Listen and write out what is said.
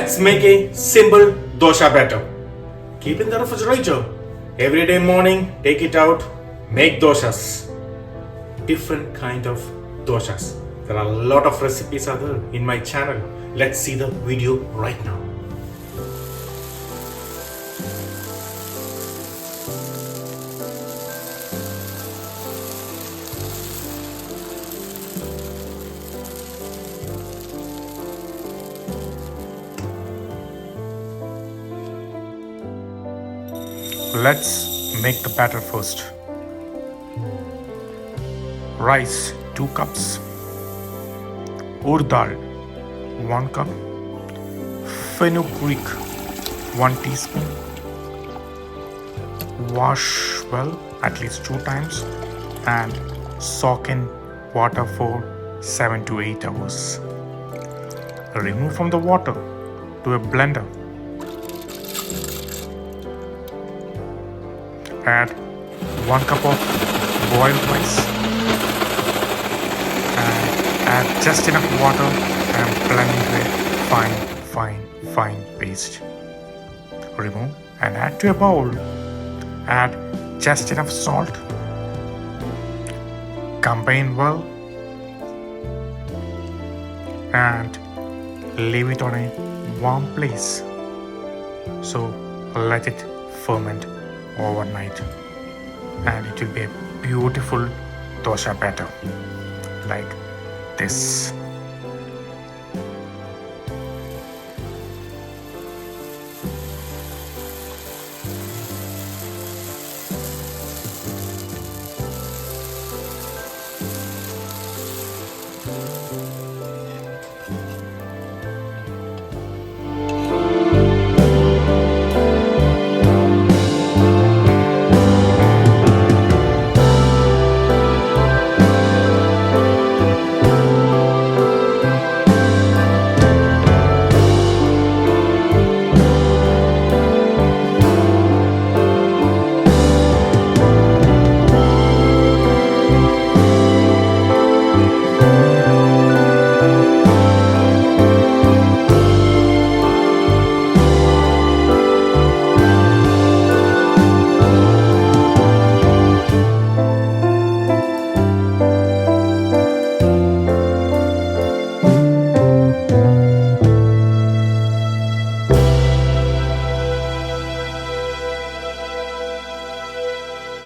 Let's make a simple dosa batter. Keep in the refrigerator. Every day morning, take it out, make dosas. Different kind of dosas. There are a lot of recipes are there in my channel. Let's see the video right now. Let's make the batter first. Rice 2 cups, urd dal 1 cup, fenugreek 1 teaspoon. Wash well at least 2 times and soak in water for 7 to 8 hours. Remove from the water to a blender. Add 1 cup of boiled rice and add just enough water and blend into a fine paste. Remove and add to a bowl. Add just enough salt. Combine well and leave it on a warm place. So let it ferment overnight and it will be a beautiful dosa batter like this.